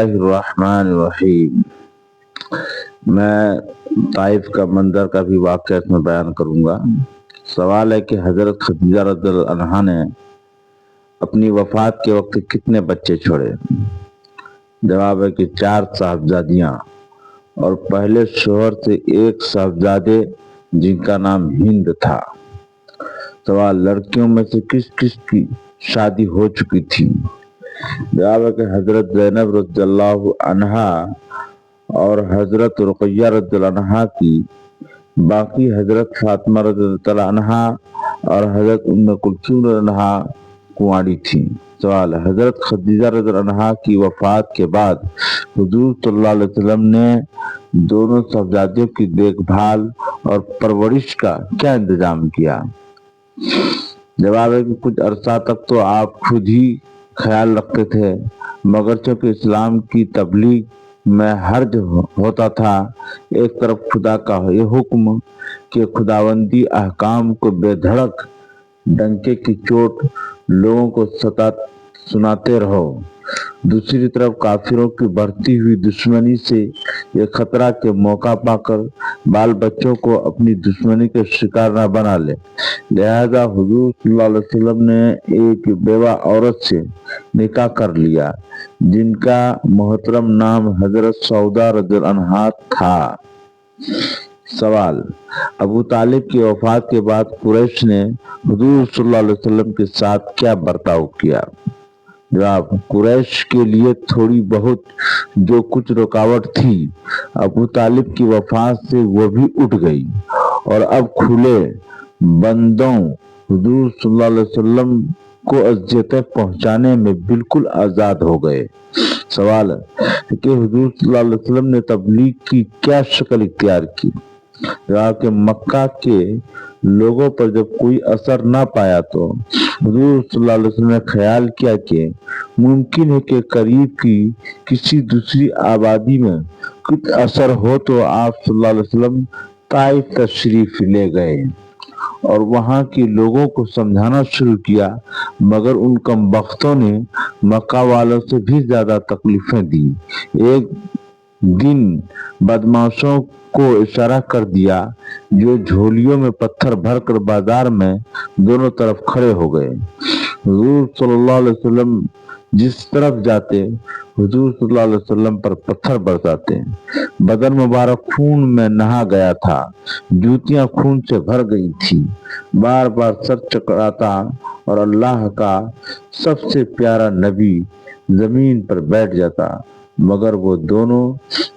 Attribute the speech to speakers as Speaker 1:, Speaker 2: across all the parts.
Speaker 1: اللہ الرحمن الرحیم۔ میں طائف کا منظر کا بھی واقعہ اس میں بیان کروں گا۔ سوال ہے کہ حضرت خدیجہ رضی اللہ عنہا نے اپنی وفات کے وقت کتنے بچے چھوڑے؟ جواب ہے کہ 4 صاحبزادیاں اور پہلے شوہر سے ایک صاحبزادے جن کا نام ہند تھا۔ سوال، لڑکیوں میں سے کس کس کی شادی ہو چکی تھی؟ جواب ہے کہ حضرت زینب رضی اللہ عنہا اور حضرت رقیہ رضی اللہ عنہا کی، باقی حضرت فاطمہ رضی اللہ عنہا اور حضرت ام کلثوم رضی اللہ عنہا کنواری تھیں۔ سوال، حضرت خدیجہ رضی اللہ عنہا کی وفات کے بعد حضور صلی اللہ علیہ وسلم نے دونوں صاحبزادیوں کی دیکھ بھال اور پرورش کا کیا انتظام کیا؟ جواب ہے کہ کچھ عرصہ تک تو آپ خود ہی خیال رکھتے تھے، مگر چونکہ اسلام کی تبلیغ میں حرج ہوتا تھا، ایک طرف خدا کا یہ حکم کہ خداوندی احکام کو بے دھڑک ڈنکے کی چوٹ لوگوں کو سناتے رہو، دوسری طرف کافروں کی بڑھتی ہوئی دشمنی سے یہ خطرہ کہ موقع پا کر بال بچوں کو اپنی دشمنی کے شکار نہ بنا لے، لہذا حضور صلی اللہ علیہ وسلم نے ایک بیوہ عورت سے نکاح کر لیا جن کا محترم نام حضرت سودا رضی اللہ عنہا تھا۔ سوال، ابو طالب کی وفات کے بعد قریش نے حضور صلی اللہ علیہ وسلم کے ساتھ کیا برتاؤ کیا؟ جواب، قریش کے لیے تھوڑی بہت جو کچھ رکاوٹ تھی ابو طالب کی وفات سے وہ بھی اٹھ گئی، اور اب کھلے بندوں حضور صلی اللہ علیہ وسلم کو اذیتیں پہنچانے میں بالکل آزاد ہو گئے۔ سوال ہے کہ حضور صلی اللہ علیہ وسلم نے تبلیغ کی کیا شکل اختیار کی؟ جواب کہ مکہ کے لوگوں پر جب کوئی اثر نہ پایا تو حضور صلی اللہ علیہ وسلم نے خیال کیا کہ ممکن ہے کہ قریب کی کسی دوسری آبادی میں کچھ اثر ہو، تو آپ صلی اللہ علیہ وسلم طائف تشریف لے گئے اور وہاں کے لوگوں کو سمجھانا شروع کیا، مگر ان کم بختوں نے مکہ والوں سے بھی زیادہ تکلیفیں دی۔ ایک دن بدماشوں کو اشارہ کر دیا جو جھولیوں میں پتھر بھر کر بازار میں دونوں طرف کھڑے ہو گئے۔ حضور صلی اللہ علیہ وسلم جس طرف جاتے حضور صلی اللہ علیہ وسلم پر پتھر برساتے، بدن مبارک خون میں نہا گیا تھا، جوتیاں خون سے بھر گئی تھی، بار بار سر چکراتا اور اللہ کا سب سے پیارا نبی زمین پر بیٹھ جاتا، مگر وہ دونوں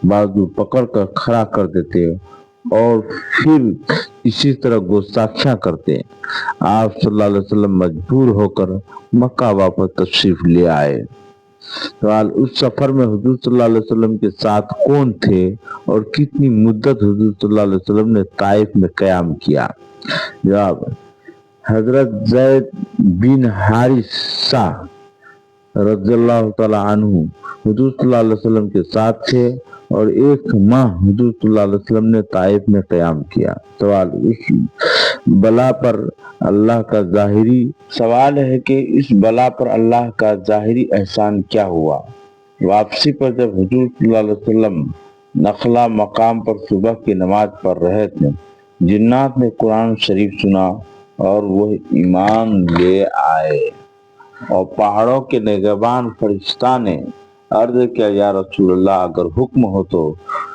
Speaker 1: بازو پکڑ کر کھڑا کر دیتے اور پھر اسی طرح گستاخیاں کرتے۔ آپ صلی اللہ علیہ وسلم مجبور ہو کر مکہ واپس تشریف لے آئے۔ سوال، اس سفر میں حضور صلی اللہ علیہ وسلم کے ساتھ کون تھے اور کتنی مدت حضور صلی اللہ علیہ وسلم نے طائف میں قیام کیا؟ جواب، حضرت زید بن حارثہ رضی اللہ تعالی عنہ حضور صلی اللہ علیہ وسلم کے ساتھ تھے اور 1 ماہ حضور صلی اللہ علیہ وسلم نے طائف میں قیام کیا۔ سوال، اس بلا پر اللہ کا ظاہری احسان کیا ہوا؟ واپسی پر جب حضور صلی اللہ علیہ وسلم نخلا مقام پر صبح کی نماز پڑھ رہے تھے، جنات نے قرآن شریف سنا اور وہ ایمان لے آئے، اور پہاڑوں کے نگہبان فرشتہ نے عرض کیا، یا رسول اللہ، اگر حکم ہو تو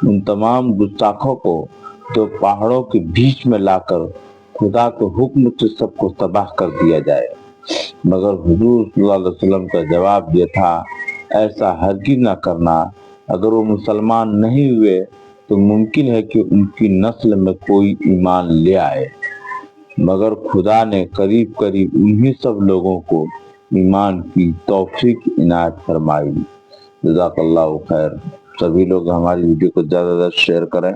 Speaker 1: ان تمام گستاخوں کو تو پہاڑوں کے بیچ میں لا کر خدا کے حکم سے سب کو تباہ کر دیا جائے، مگر حضور صلی اللہ علیہ وسلم کا جواب یہ تھا، ایسا ہرگز نہ کرنا، اگر وہ مسلمان نہیں ہوئے تو ممکن ہے کہ ان کی نسل میں کوئی ایمان لے آئے، مگر خدا نے قریب قریب انہی سب لوگوں کو ایمان کی توفیق عنایت فرمائی۔ جزاک اللہ خیر۔ سبھی لوگ ہماری ویڈیو کو زیادہ سے زیادہ شیئر کریں۔